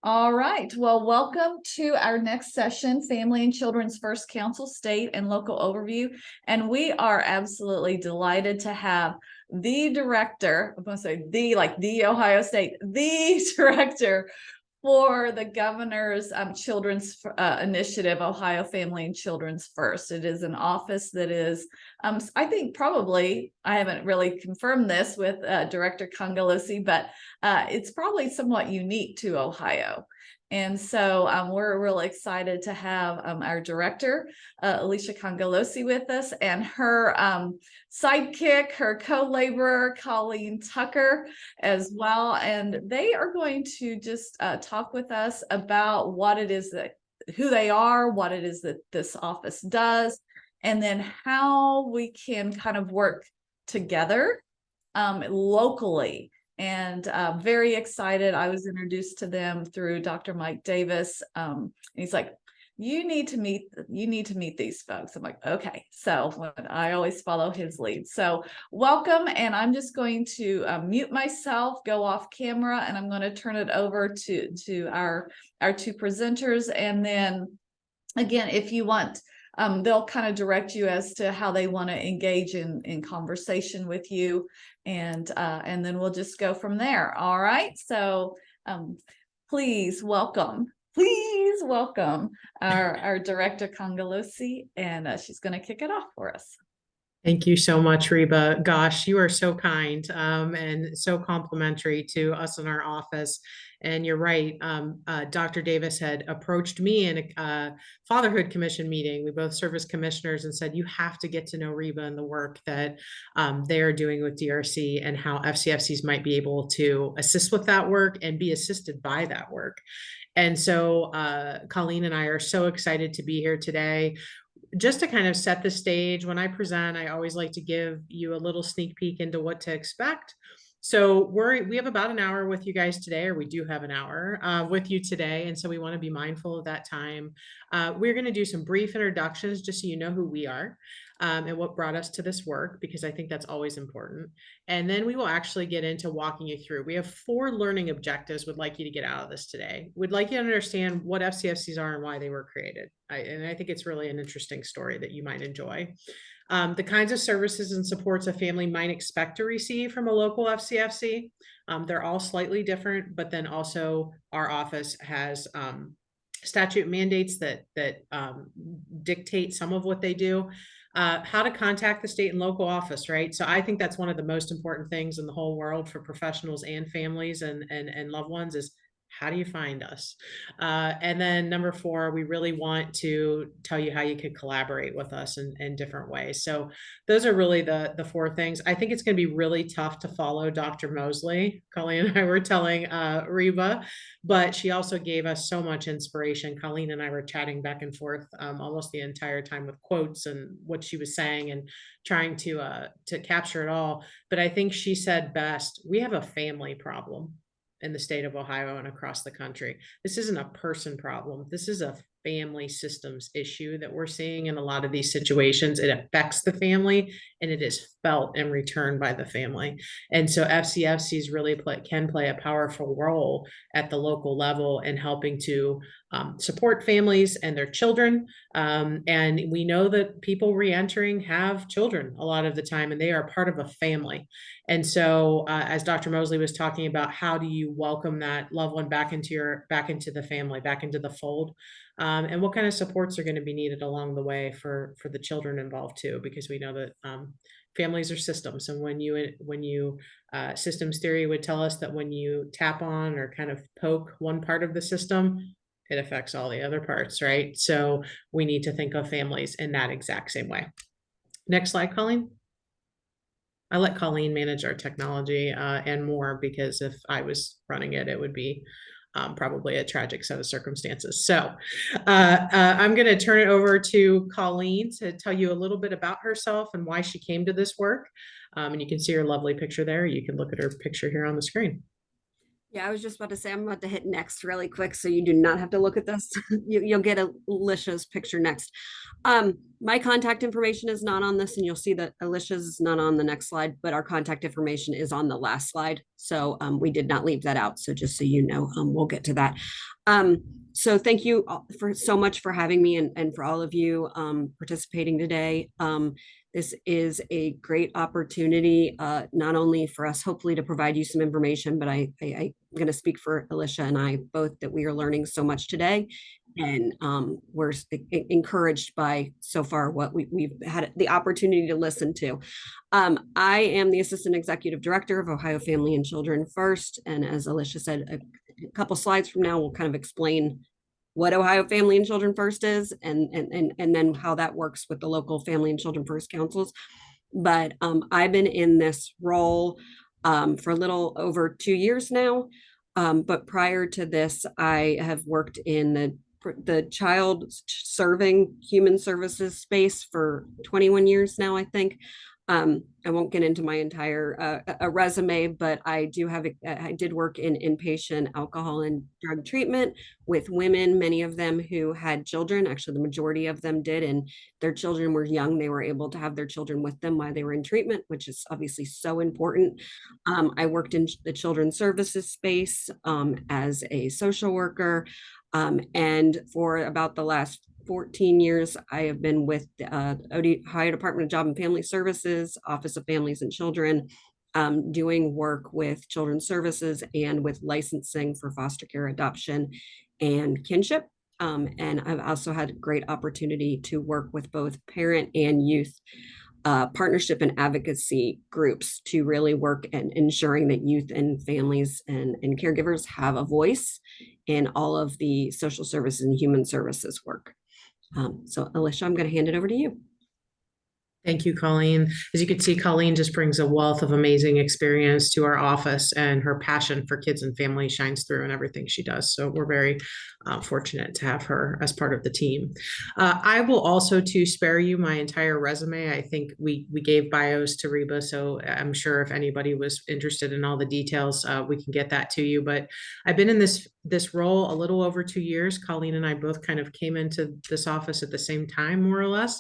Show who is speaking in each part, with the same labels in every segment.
Speaker 1: All right. Well, welcome to our next session, Family and Children's First Council State and Local Overview. And we are absolutely delighted to have the director, I'm going to say the Ohio State, the director for the governor's children's initiative, Ohio Family and Children's First. It is an office that is, I think probably, I haven't really confirmed this with Director Cangelosi, but it's probably somewhat unique to Ohio. And so we're really excited to have our director, Elisha Cangelosi, with us, and her sidekick, her co-laborer, Colleen Tucker, as well. And they are going to just talk with us about what it is that, who they are, what it is that this office does, and then how we can kind of work together locally. And very excited. I was introduced to them through Dr. Mike Davis. And he's like, you need to meet these folks. I'm like, okay. So I always follow his lead. So welcome. And I'm just going to mute myself, go off camera, and I'm going to turn it over to our two presenters. And then again, if you want, they'll kind of direct you as to how they want to engage in conversation with you, and then we'll just go from there. All right. So please welcome our director Cangelosi, and she's going to kick it off for us.
Speaker 2: Thank you so much, Reba. Gosh, you are so kind and so complimentary to us in our office. And you're right. Dr. Davis had approached me in a fatherhood commission meeting. We both serve as commissioners, and said, you have to get to know Reba and the work that they are doing with DRC, and how FCFCs might be able to assist with that work and be assisted by that work. And so Colleen and I are so excited to be here today. Just to kind of set the stage, when I present, I always like to give you a little sneak peek into what to expect. So we have about an hour with you guys today, or we do have an hour with you today. And so we want to be mindful of that time. We're going to do some brief introductions just so you know who we are and what brought us to this work, because I think that's always important. And then we will actually get into walking you through. We have 4 learning objectives we'd like you to get out of this today. We'd like you to understand what FCFCs are and why they were created. And I think it's really an interesting story that you might enjoy. The kinds of services and supports a family might expect to receive from a local FCFC. They're all slightly different, but then also our office has statute mandates that dictate some of what they do. How to contact the state and local office, right? So I think that's one of the most important things in the whole world for professionals and families and loved ones is, how do you find us? And then number 4, we really want to tell you how you could collaborate with us in different ways. So those are really the 4 things. I think it's going to be really tough to follow Dr. Mosley. Colleen and I were telling Reba, but she also gave us so much inspiration. Colleen and I were chatting back and forth almost the entire time with quotes and what she was saying and trying to capture it all. But I think she said best, we have a family problem in the state of Ohio and across the country. This isn't a person problem. This is a family systems issue that we're seeing in a lot of these situations. It affects the family, and it is felt and returned by the family. And so FCFCs really can play a powerful role at the local level in helping to support families and their children. And we know that people reentering have children a lot of the time, and they are part of a family. And so as Dr. Mosley was talking about, how do you welcome that loved one back into the family, back into the fold? And what kind of supports are going to be needed along the way for the children involved too, because we know that families are systems. And when you systems theory would tell us that when you tap on or kind of poke one part of the system, it affects all the other parts, right? So we need to think of families in that exact same way. Next slide, Colleen. I let Colleen manage our technology and more, because if I was running it, it would be probably a tragic set of circumstances. So I'm going to turn it over to Colleen to tell you a little bit about herself and why she came to this work. And you can see her lovely picture there. You can look at her picture here on the screen.
Speaker 3: Yeah, I was just about to say I'm about to hit next really quick, so you do not have to look at this. You'll get Alicia's picture next. My contact information is not on this, and you'll see that Alicia's is not on the next slide, but our contact information is on the last slide. So we did not leave that out. So just so you know, we'll get to that. So thank you for so much for having me and for all of you participating today. This is a great opportunity, not only for us, hopefully, to provide you some information, but I'm going to speak for Elisha and I both that we are learning so much today. And we're encouraged by so far what we've had the opportunity to listen to. I am the Assistant Executive Director of Ohio Family and Children First. And as Elisha said, a couple slides from now, we'll kind of explain what Ohio Family and Children First is, and then how that works with the local Family and Children First councils. But I've been in this role for a little over 2 years now. But prior to this, I have worked in the child serving human services space for 21 years now, I think. I won't get into my entire resume, but I did work in inpatient alcohol and drug treatment with women, many of them who had children. Actually, the majority of them did, and their children were young. They were able to have their children with them while they were in treatment, which is obviously so important. I worked in the children's services space as a social worker. And for about the last 14 years, I have been with the Ohio Department of Job and Family Services, Office of Families and Children, doing work with children's services and with licensing for foster care, adoption, and kinship. And I've also had a great opportunity to work with both parent and youth partnership and advocacy groups to really work and ensuring that youth and families and caregivers have a voice in all of the social services and human services work. So Elisha, I'm going to hand it over to you.
Speaker 2: Thank you, Colleen. As you can see, Colleen just brings a wealth of amazing experience to our office, and her passion for kids and families shines through in everything she does. So we're very fortunate to have her as part of the team. I will also to spare you my entire resume. I think we gave bios to Reba, so I'm sure if anybody was interested in all the details, we can get that to you. But I've been in this role a little over 2 years. Colleen and I both kind of came into this office at the same time, more or less.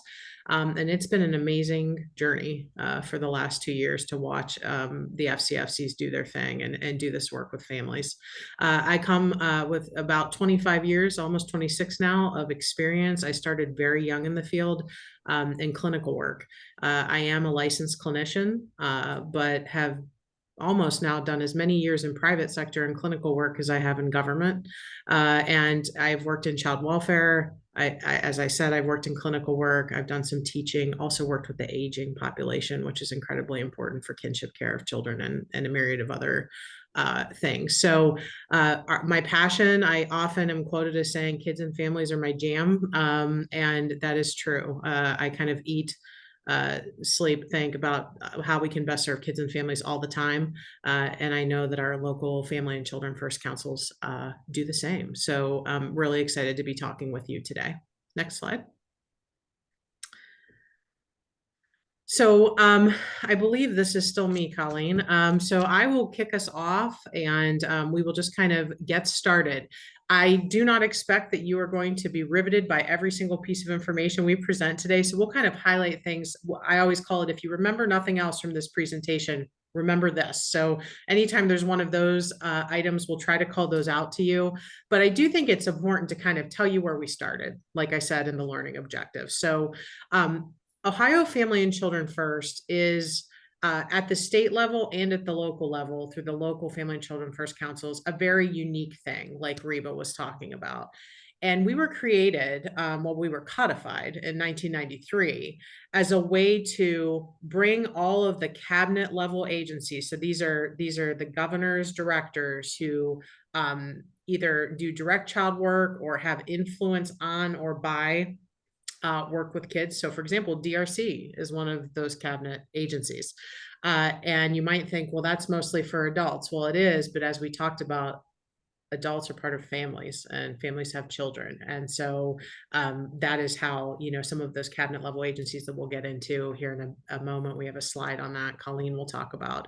Speaker 2: And it's been an amazing journey for the last 2 years to watch the FCFCs do their thing and do this work with families. I come with about 25 years, almost 26 now, of experience. I started very young in the field in clinical work. I am a licensed clinician, but have almost now done as many years in private sector and clinical work as I have in government. And I've worked in child welfare. As I said, I've worked in clinical work. I've done some teaching, also worked with the aging population, which is incredibly important for kinship care of children and a myriad of other things. So my passion, I often am quoted as saying kids and families are my jam. And that is true. I kind of eat, sleep, think about how we can best serve kids and families all the time. And I know that our local Family and Children First councils do the same. So I'm really excited to be talking with you today. Next slide. So I believe this is still me, Colleen. So I will kick us off and we will just kind of get started. I do not expect that you are going to be riveted by every single piece of information we present today. So we'll kind of highlight things. I always call it, if you remember nothing else from this presentation, remember this. So anytime there's one of those items, we'll try to call those out to you. But I do think it's important to kind of tell you where we started, like I said, in the learning objectives. So Ohio Family and Children First is at the state level and at the local level through the local Family and Children First councils, a very unique thing, like Reba was talking about. And we were created, we were codified in 1993 as a way to bring all of the cabinet level agencies. So these are the governor's directors who either do direct child work or have influence on or by work with kids. So for example, DRC is one of those cabinet agencies. And you might think, well, that's mostly for adults. Well, it is, but as we talked about adults are part of families, and families have children. And so that is how, some of those cabinet level agencies that we'll get into here in a moment, we have a slide on that Colleen will talk about,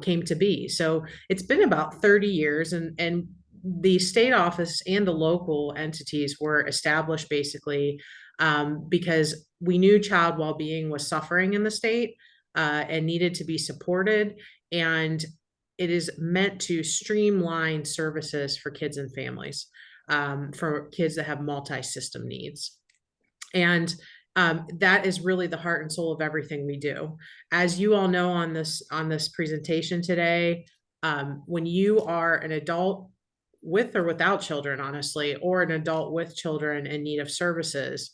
Speaker 2: came to be. So it's been about 30 years, and the state office and the local entities were established basically because we knew child well-being was suffering in the state and needed to be supported. And it is meant to streamline services for kids and families, for kids that have multi-system needs. And that is really the heart and soul of everything we do. As you all know on this presentation today, when you are an adult with or without children, honestly, or an adult with children in need of services,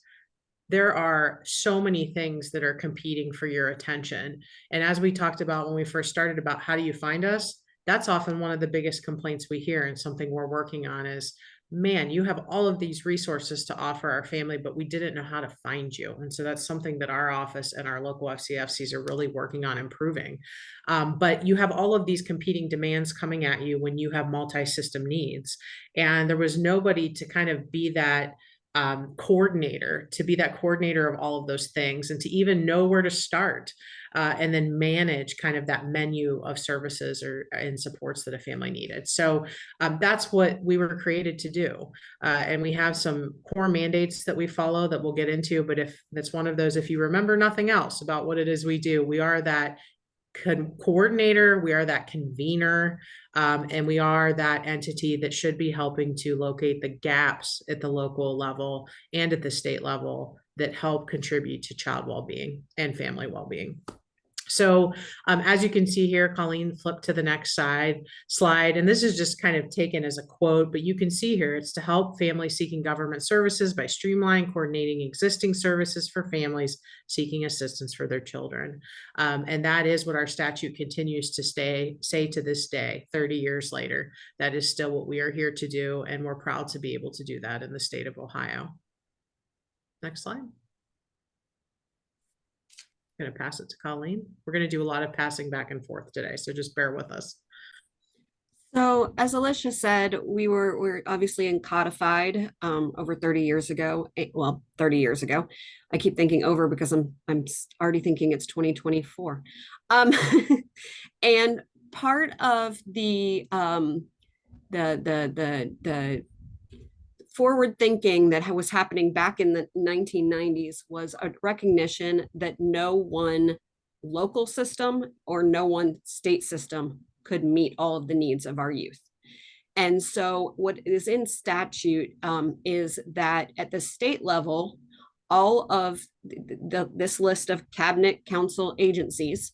Speaker 2: there are so many things that are competing for your attention. And as we talked about when we first started about how do you find us, that's often one of the biggest complaints we hear, and something we're working on is, man, you have all of these resources to offer our family, but we didn't know how to find you. And so that's something that our office and our local FCFCs are really working on improving. But you have all of these competing demands coming at you when you have multi-system needs. And there was nobody to kind of be that coordinator of all of those things, and to even know where to start and then manage kind of that menu of services and supports that a family needed. So that's what we were created to do. And we have some core mandates that we follow that we'll get into, but if that's one of those, if you remember nothing else about what it is we do, we are that coordinator, we are that convener, and we are that entity that should be helping to locate the gaps at the local level and at the state level that help contribute to child well-being and family well-being. So as you can see here, Colleen, flip to the next slide. And this is just kind of taken as a quote, but you can see here, it's to help families seeking government services by streamlining, coordinating existing services for families seeking assistance for their children. And that is what our statute continues to say to this day, 30 years later. That is still what we are here to do. And we're proud to be able to do that in the state of Ohio. Next slide. Going to pass it to Colleen. We're going to do a lot of passing back and forth today, so just bear with us.
Speaker 3: So as Elisha said, we're obviously codified over 30 years ago. Well, 30 years ago. I keep thinking over because I'm already thinking it's 2024. And part of the forward thinking that was happening back in the 1990s was a recognition that no one local system or no one state system could meet all of the needs of our youth. And so what is in statute is that at the state level, all of this list of cabinet council agencies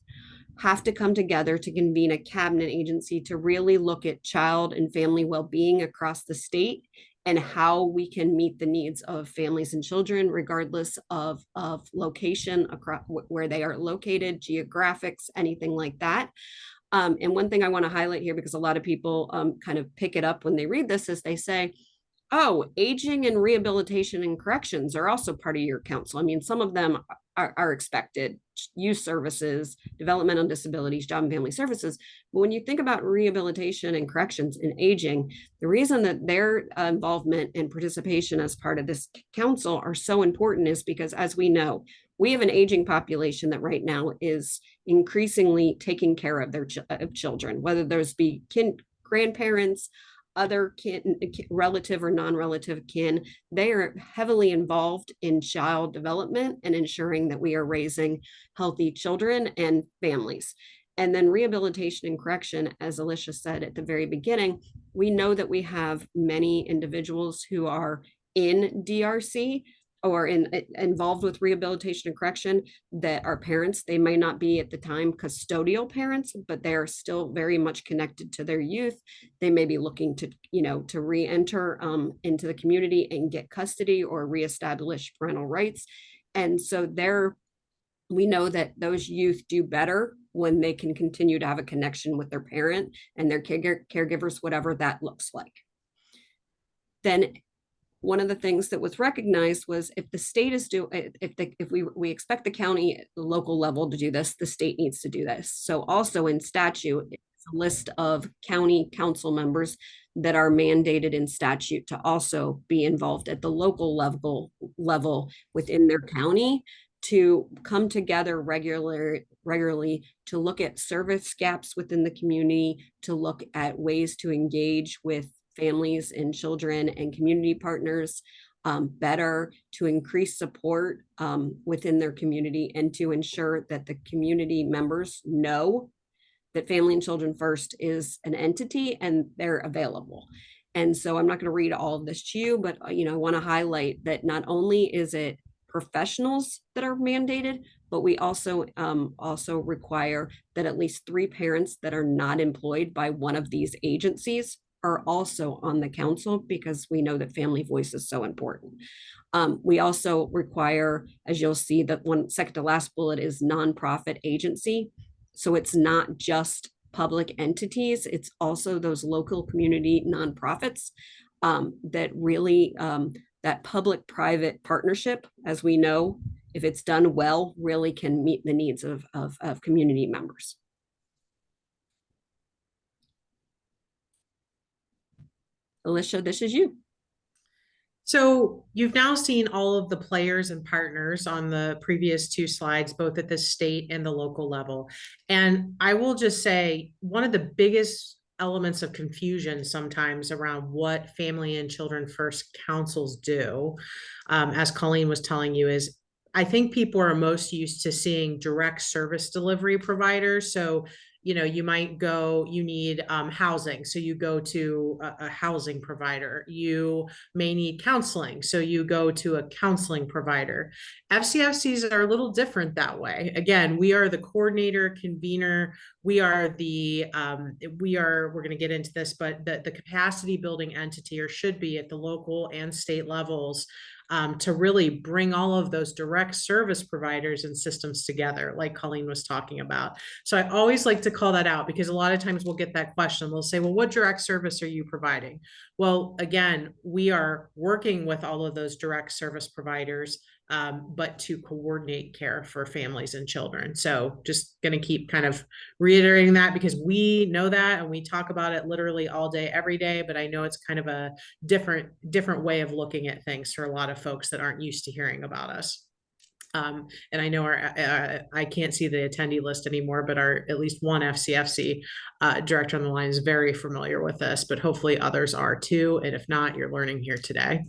Speaker 3: have to come together to convene a cabinet agency to really look at child and family well-being across the state and how we can meet the needs of families and children, regardless of location, across where they are located, geographics, anything like that. And one thing I want to highlight here, because a lot of people kind of pick it up when they read this, is they say, oh, aging and rehabilitation and corrections are also part of your council. I mean, some of them are expected, youth services, developmental disabilities, job and family services. But when you think about rehabilitation and corrections and aging, the reason that their involvement and participation as part of this council are so important is because, as we know, we have an aging population that right now is increasingly taking care of their children, whether those be grandparents, other kin, relative or non-relative kin. They are heavily involved in child development and ensuring that we are raising healthy children and families. And then rehabilitation and correction, as Elisha said at the very beginning, we know that we have many individuals who are in DRC or involved with rehabilitation and correction that are parents. They may not be at the time custodial parents, but they are still very much connected to their youth. They may be looking to, to re-enter into the community and get custody or reestablish parental rights. And so we know that those youth do better when they can continue to have a connection with their parent and their caregivers, whatever that looks like. Then one of the things that was recognized was if the state is if we expect the county at the local level to do this, the state needs to do this. So also in statute, it a list of county council members that are mandated in statute to also be involved at the local level within their county, to come together regularly to look at service gaps within the community, to look at ways to engage with families and children and community partners better, to increase support within their community, and to ensure that the community members know that Family and Children First is an entity and they're available. And so I'm not going to read all of this to you, but I want to highlight that not only is it professionals that are mandated, but we also require that at least 3 parents that are not employed by one of these agencies are also on the council, because we know that family voice is so important. We also require, as you'll see, that one second to last bullet is nonprofit agency. So it's not just public entities, it's also those local community nonprofits that really, that public-private partnership, as we know, if it's done well, really can meet the needs of community members. Elisha, this is you.
Speaker 2: So you've now seen all of the players and partners on the previous 2 slides, both at the state and the local level. And I will just say, one of the biggest elements of confusion sometimes around what Family and Children First councils do, as Colleen was telling you, is I think people are most used to seeing direct service delivery providers. So you might go, you need housing, so you go to a housing provider. You may need counseling, so you go to a counseling provider. FCFCs are a little different that way. Again, we are the coordinator, convener. We are the, we're going to get into this, but the capacity building entity, or should be at the local and state levels, to really bring all of those direct service providers and systems together, like Colleen was talking about. So I always like to call that out, because a lot of times we'll get that question. We'll say, well, what direct service are you providing? Well, again, we are working with all of those direct service providers, but to coordinate care for families and children. So just going to keep kind of reiterating that, because we know that and we talk about it literally all day, every day, but I know it's kind of a different way of looking at things for a lot of folks that aren't used to hearing about us. And I know I can't see the attendee list anymore, but our at least one FCFC director on the line is very familiar with this, but hopefully others are too. And if not, you're learning here today.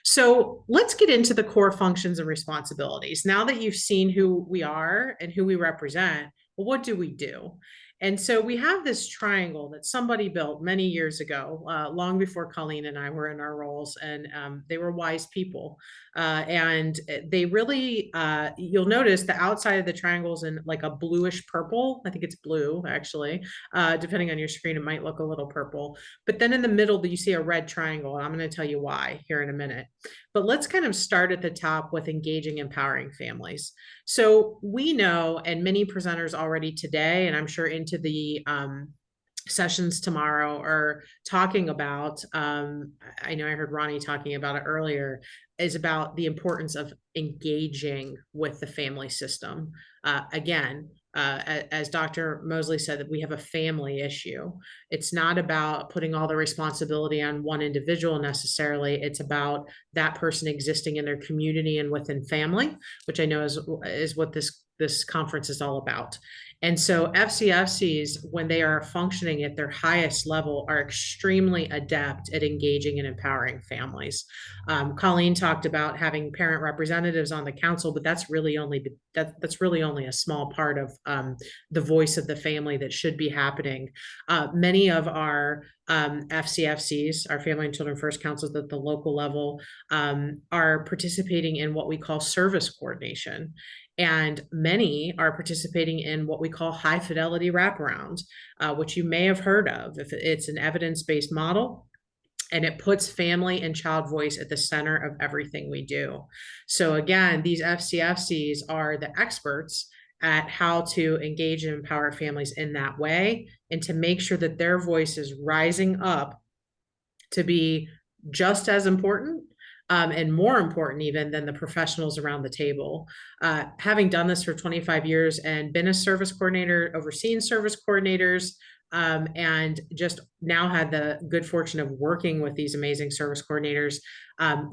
Speaker 2: So let's get into the core functions and responsibilities. Now that you've seen who we are and who we represent, well, what do we do? And so we have this triangle that somebody built many years ago, long before Colleen and I were in our roles, and they were wise people. And they really, you'll notice the outside of the triangle is in like a bluish purple. I think it's blue, actually. Depending on your screen, it might look a little purple. But then in the middle, you see a red triangle. And I'm going to tell you why here in a minute. But let's kind of start at the top with engaging, empowering families. So we know, and many presenters already today, and I'm sure into the sessions tomorrow, are talking about, I know I heard Ronnie talking about it earlier, is about the importance of engaging with the family system. Again, as Dr. Mosley said, that we have a family issue. It's not about putting all the responsibility on one individual necessarily. It's about that person existing in their community and within family, which I know is what this conference is all about. And so FCFCs, when they are functioning at their highest level, are extremely adept at engaging and empowering families. Colleen talked about having parent representatives on the council, but that's really only a small part of the voice of the family that should be happening. Many of our FCFCs, our Family and Children First councils at the local level, are participating in what we call service coordination. And many are participating in what we call high fidelity wraparound, which you may have heard of. If it's an evidence-based model, and it puts family and child voice at the center of everything we do. So again, these FCFCs are the experts at how to engage and empower families in that way, and to make sure that their voice is rising up to be just as important, and more important even than the professionals around the table. Having done this for 25 years and been a service coordinator, overseeing service coordinators, and just now had the good fortune of working with these amazing service coordinators.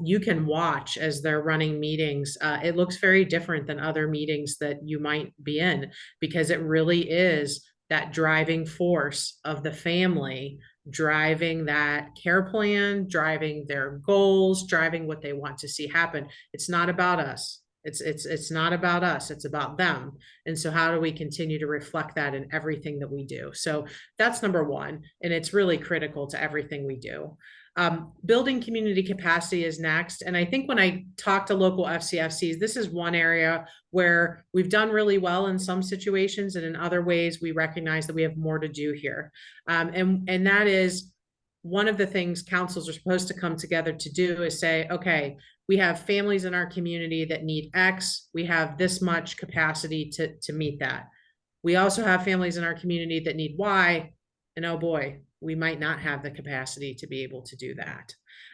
Speaker 2: You can watch as they're running meetings. It looks very different than other meetings that you might be in, because it really is that driving force of the family, driving that care plan, driving their goals, driving what they want to see happen. It's not about us. It's not about us. It's about them. And so how do we continue to reflect that in everything that we do? So that's number one. And it's really critical to everything we do. Building community capacity is next. And I think when I talk to local FCFCs, this is one area where we've done really well in some situations, and in other ways, we recognize that we have more to do here. And that is one of the things councils are supposed to come together to do, is say, okay, we have families in our community that need X. We have this much capacity to meet that. We also have families in our community that need Y. And oh boy, we might not have the capacity to be able to do that.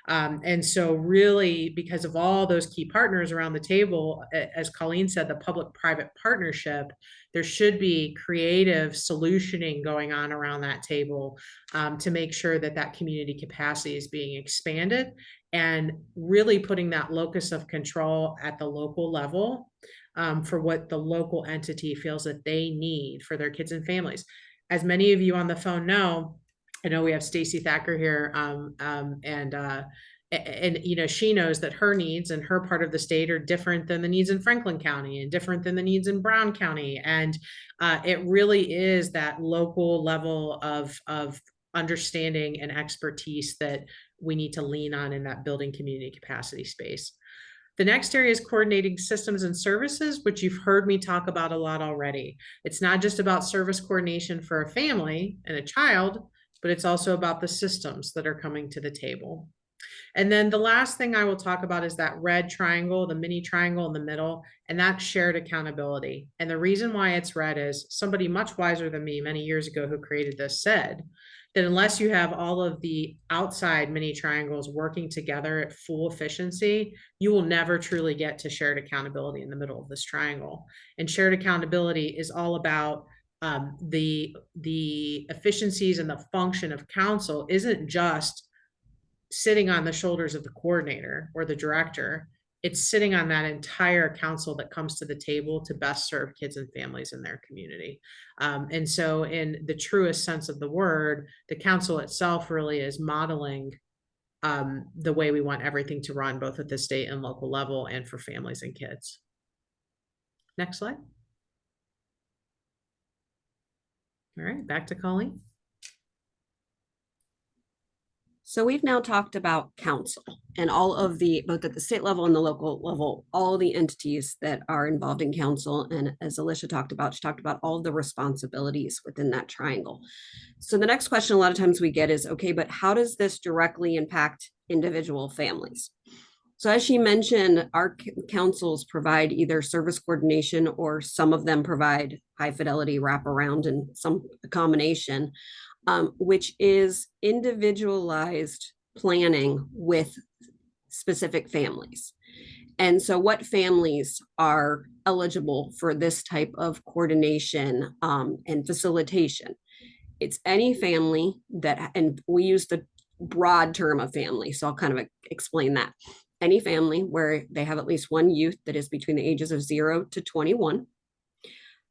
Speaker 2: And so really, because of all those key partners around the table, as Colleen said, the public-private partnership, there should be creative solutioning going on around that table to make sure that that community capacity is being expanded, and really putting that locus of control at the local level for what the local entity feels that they need for their kids and families. As many of you on the phone know, I know we have Stacy Thacker here, and you know, she knows that her needs in her part of the state are different than the needs in Franklin County, and different than the needs in Brown County. And it really is that local level of understanding and expertise that we need to lean on in that building community capacity space. The next area is coordinating systems and services, which you've heard me talk about a lot already. It's not just about service coordination for a family and a child, but it's also about the systems that are coming to the table. And then the last thing I will talk about is that red triangle, the mini triangle in the middle, and that's shared accountability. And the reason why it's red is somebody much wiser than me many years ago who created this said that unless you have all of the outside mini triangles working together at full efficiency, you will never truly get to shared accountability in the middle of this triangle. And shared accountability is all about the efficiencies and the function of council isn't just sitting on the shoulders of the coordinator or the director. It's sitting on that entire council that comes to the table to best serve kids and families in their community. And so in the truest sense of the word, the council itself really is modeling the way we want everything to run, both at the state and local level, and for families and kids. Next slide. All right, back to Colleen.
Speaker 3: So we've now talked about council and all of the, both at the state level and the local level, all the entities that are involved in council. And as Elisha talked about, she talked about all of the responsibilities within that triangle. So the next question a lot of times we get is, okay, but how does this directly impact individual families? So as she mentioned, our councils provide either service coordination, or some of them provide high fidelity wraparound and some combination, which is individualized planning with specific families. And so what families are eligible for this type of coordination and facilitation? It's any family that, and we use the broad term of family, so I'll kind of explain that. Any family where they have at least one youth that is between the ages of 0 to 21,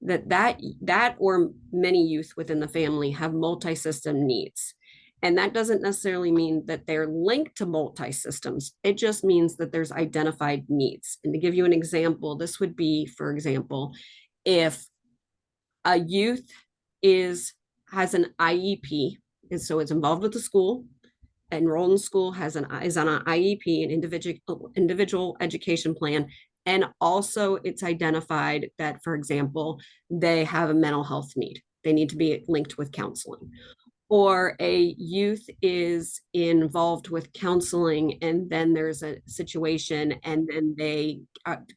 Speaker 3: that or many youth within the family have multi-system needs. And that doesn't necessarily mean that they're linked to multi-systems. It just means that there's identified needs. And to give you an example, this would be, for example, if a youth has an IEP, and so it's involved with the school, enrolled in school, is on an IEP, an individual education plan, and also it's identified that, for example, they have a mental health need. They need to be linked with counseling. Or a youth is involved with counseling, and then there's a situation, and then they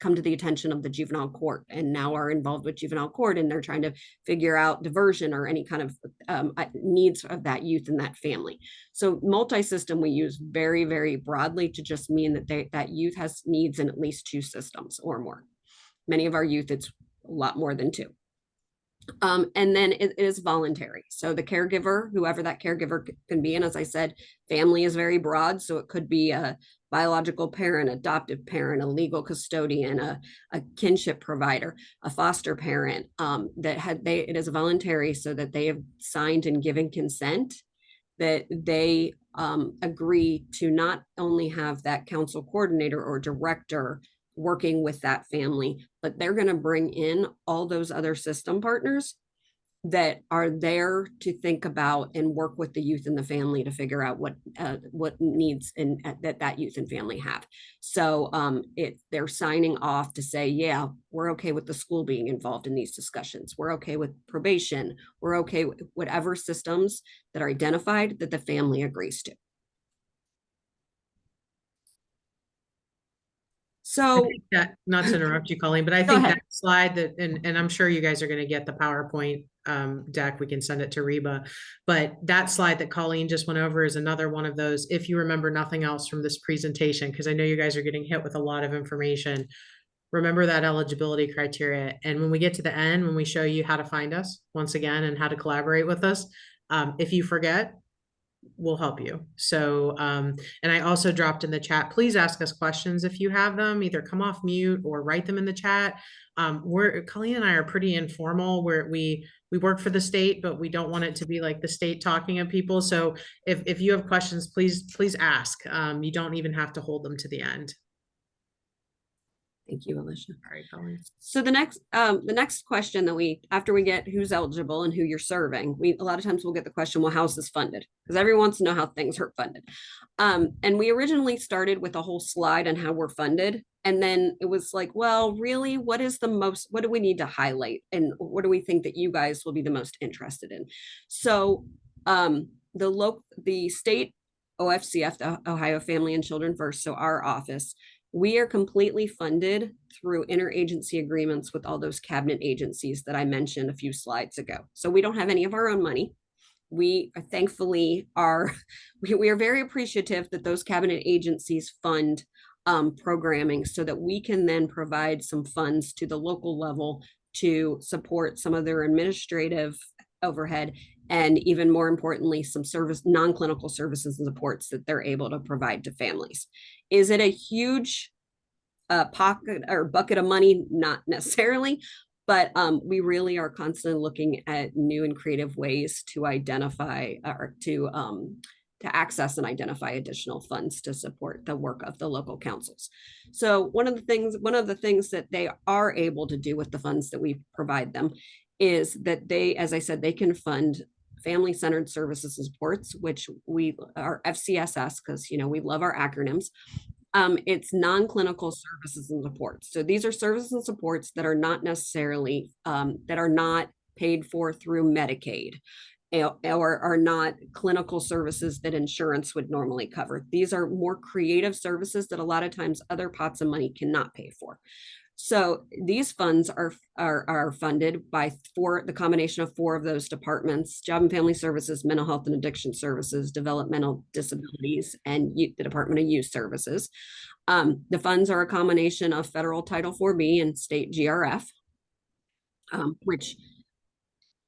Speaker 3: come to the attention of the juvenile court, and now are involved with juvenile court, and they're trying to figure out diversion or any kind of needs of that youth and that family. So multi-system we use very, very broadly to just mean that that youth has needs in at least 2 systems or more. Many of our youth, it's a lot more than 2. And then it is voluntary. So the caregiver, whoever that caregiver can be, and as I said, family is very broad. So it could be a biological parent, adoptive parent, a legal custodian, a kinship provider, a foster parent, it is voluntary, so that they have signed and given consent that they agree to not only have that council coordinator or director working with that family, but they're going to bring in all those other system partners that are there to think about and work with the youth and the family to figure out what needs and that youth and family have. So they're signing off to say, yeah, we're okay with the school being involved in these discussions. We're okay with probation. We're okay with whatever systems that are identified that the family agrees to. So
Speaker 2: that, not to interrupt you, Colleen, but I think that slide that, and I'm sure you guys are going to get the PowerPoint deck. We can send it to Reba, but that slide that Colleen just went over is another one of those, if you remember nothing else from this presentation, because I know you guys are getting hit with a lot of information. Remember that eligibility criteria. And when we get to the end, when we show you how to find us once again and how to collaborate with us, if you forget, we'll help you. So, and I also dropped in the chat, please ask us questions if you have them, either come off mute or write them in the chat. Colleen and I are pretty informal, where we work for the state, but we don't want it to be like the state talking at people. So if you have questions, please ask. You don't even have to hold them to the end.
Speaker 3: Thank you, Elisha.
Speaker 2: All right, Colleen.
Speaker 3: So the next question that after we get who's eligible and who you're serving, a lot of times we'll get the question, well, how's this funded? Because everyone wants to know how things are funded. And we originally started with a whole slide on how we're funded. And then it was like, well, really, what do we need to highlight? And what do we think that you guys will be the most interested in? So the state OFCF, the Ohio Family and Children First, so our office, we are completely funded through interagency agreements with all those cabinet agencies that I mentioned a few slides ago. So we don't have any of our own money. We thankfully we are very appreciative that those cabinet agencies fund programming, so that we can then provide some funds to the local level to support some of their administrative overhead, and even more importantly, some non-clinical services and supports that they're able to provide to families. Is it a huge pocket or bucket of money? Not necessarily, but we really are constantly looking at new and creative ways to identify or to access and identify additional funds to support the work of the local councils. So one of the things that they are able to do with the funds that we provide them is that as I said, they can fund family-centered services and supports, which we are FCSS, because we love our acronyms. It's non-clinical services and supports. So these are services and supports that are not necessarily that are not paid for through Medicaid, or are not clinical services that insurance would normally cover. These are more creative services that a lot of times other pots of money cannot pay for. So these funds are funded by the combination of 4 of those departments: Job and Family Services, Mental Health and Addiction Services, Developmental Disabilities, and the Department of Youth Services. The funds are a combination of federal Title IV-B and state GRF, which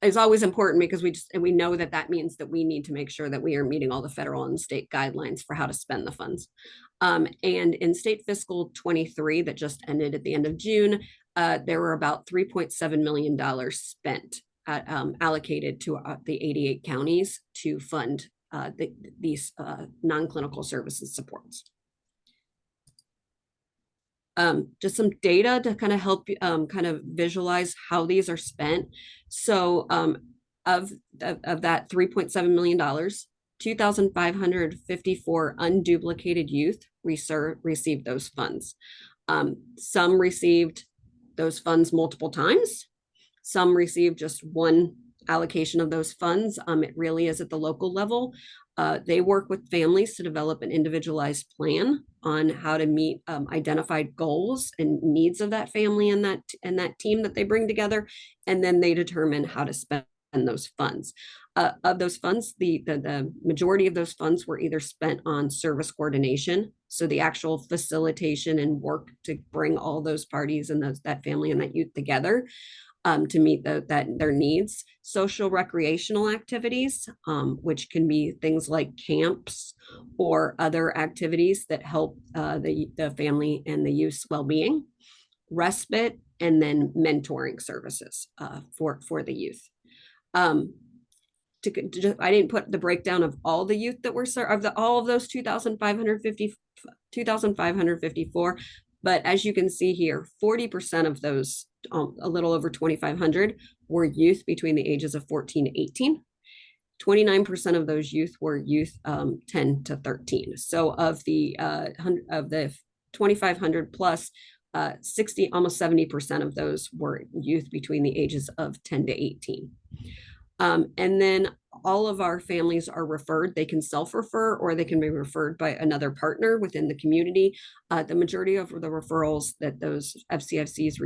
Speaker 3: is always important, because we know that means that we need to make sure that we are meeting all the federal and state guidelines for how to spend the funds. And in state fiscal 23 that just ended at the end of June, there were about $3.7 million spent allocated to the 88 counties to fund these non-clinical services supports. Just some data to kind of help kind of visualize how these are spent. So of that $3.7 million, 2,554 unduplicated youth received those funds. Some received those funds multiple times. Some received just one allocation of those funds. It really is at the local level. They work with families to develop an individualized plan on how to meet identified goals and needs of that family and that team that they bring together, and then they determine how to spend those funds. Of those funds, the majority of those funds were either spent on service coordination, so the actual facilitation and work to bring all those parties and that family and that youth together. to meet their needs. Social recreational activities, which can be things like camps or other activities that help the family and the youth's well-being. Respite, and then mentoring services for the youth. I didn't put the breakdown of all the youth that were served, all of those 2,554, but as you can see here, 40% of those, a little over 2,500, were youth between the ages of 14 to 18. 29% of those youth were youth 10 to 13. So of the 2,500 plus, 60, almost 70% of those were youth between the ages of 10 to 18. And then all of our families are referred. They can self-refer or they can be referred by another partner within the community. The majority of the referrals that those FCFCs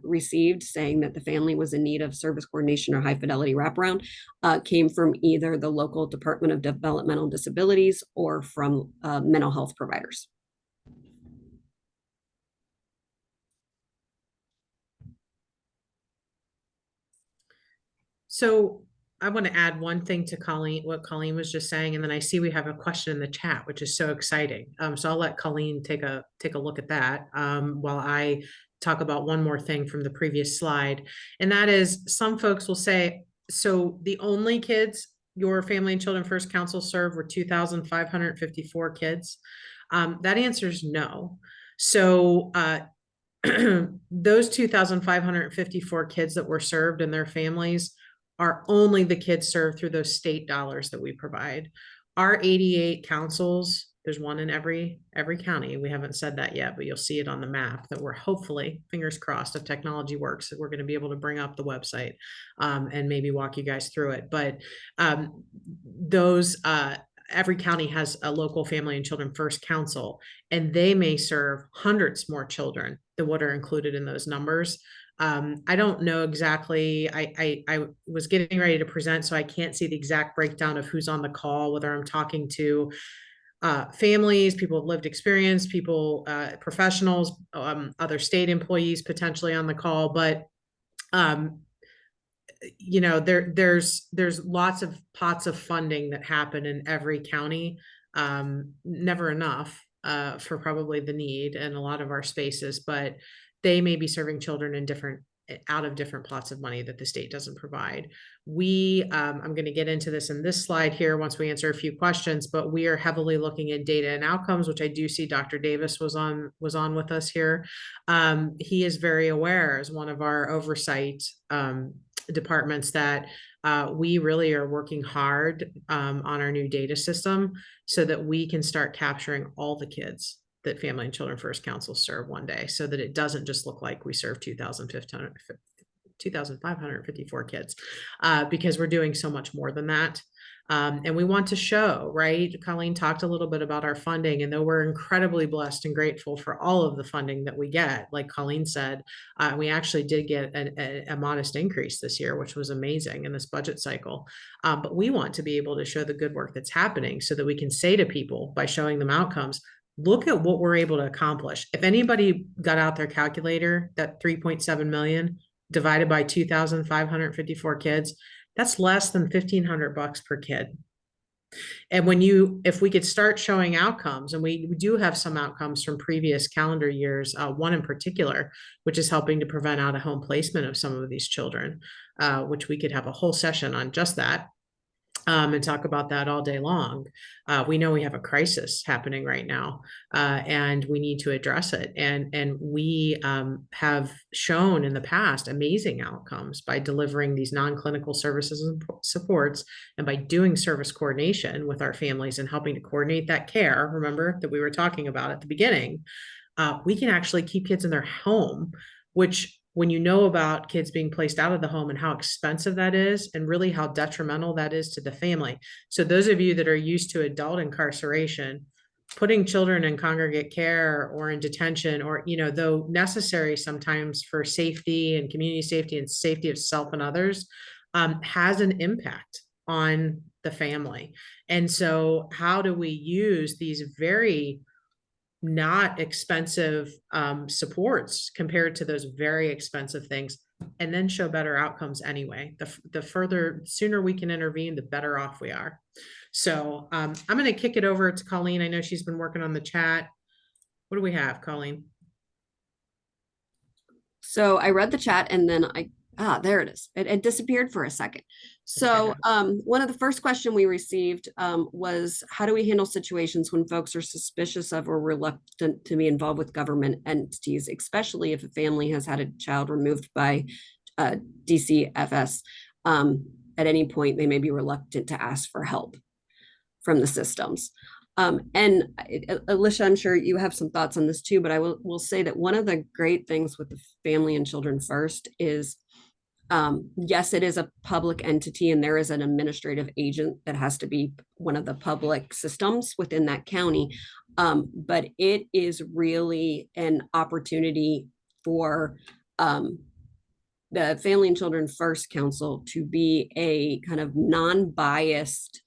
Speaker 3: received saying that the family was in need of service coordination or high fidelity wraparound came from either the local Department of Developmental Disabilities or from mental health providers.
Speaker 2: So I want to add one thing to Colleen, what Colleen was just saying, and then I see we have a question in the chat, which is so exciting. So I'll let Colleen take a look at that while I talk about one more thing from the previous slide. And that is, some folks will say, so the only kids your Family and Children First Council served were 2,554 kids. That answer is no. So those 2,554 kids that were served and their families are only the kids served through those state dollars that we provide. Our 88 councils, there's one in every county. We haven't said that yet, but you'll see it on the map that we're hopefully, fingers crossed, if technology works, that we're going to be able to bring up the website and maybe walk you guys through it. But every county has a local Family and Children First Council, and they may serve hundreds more children than what are included in those numbers. I don't know exactly. I was getting ready to present, so I can't see the exact breakdown of who's on the call, whether I'm talking to families, people with lived experience, people, professionals, other state employees potentially on the call. But you know, there's lots of pots of funding that happen in every county. Never enough for probably the need in a lot of our spaces, but they may be serving children in out of different pots of money that the state doesn't provide. I'm going to get into this in this slide here once we answer a few questions, but we are heavily looking at data and outcomes, which I do see Dr. Davis was on with us here. He is very aware as one of our oversight departments that we really are working hard on our new data system so that we can start capturing all the kids that Family and Children First Council serve one day, so that it doesn't just look like we serve 2,554 kids, because we're doing so much more than that. And we want to show, right? Colleen talked a little bit about our funding, and though we're incredibly blessed and grateful for all of the funding that we get, like Colleen said, we actually did get a modest increase this year, which was amazing in this budget cycle. But we want to be able to show the good work that's happening so that we can say to people, by showing them outcomes, look at what we're able to accomplish. If anybody got out their calculator, that 3.7 million divided by 2,554 kids, that's less than $1,500 per kid. And if we could start showing outcomes, and we do have some outcomes from previous calendar years, one in particular, which is helping to prevent out of home placement of some of these children, which we could have a whole session on just that. And talk about that all day long. We know we have a crisis happening right now, and we need to address it. And we have shown in the past amazing outcomes by delivering these non-clinical services and supports, and by doing service coordination with our families and helping to coordinate that care. Remember that we were talking about at the beginning. We can actually keep kids in their home, which, when you know about kids being placed out of the home and how expensive that is, and really how detrimental that is to the family. So those of you that are used to adult incarceration, putting children in congregate care or in detention, or, you know, though necessary sometimes for safety and community safety and safety of self and others, has an impact on the family. And so how do we use these very not expensive supports compared to those very expensive things and then show better outcomes anyway. The sooner we can intervene, the better off we are. So I'm going to kick it over to Colleen. I know she's been working on the chat. What do we have, Colleen?
Speaker 3: So I read the chat and then there it is. It disappeared for a second. So one of the first question we received was, how do we handle situations when folks are suspicious of or reluctant to be involved with government entities, especially if a family has had a child removed by DCFS? At any point, they may be reluctant to ask for help from the systems. Elisha, I'm sure you have some thoughts on this too, but I will say that one of the great things with the Family and Children First is, yes, it is a public entity and there is an administrative agent that has to be one of the public systems within that county. But it is really an opportunity for the Family and Children First Council to be a kind of non-biased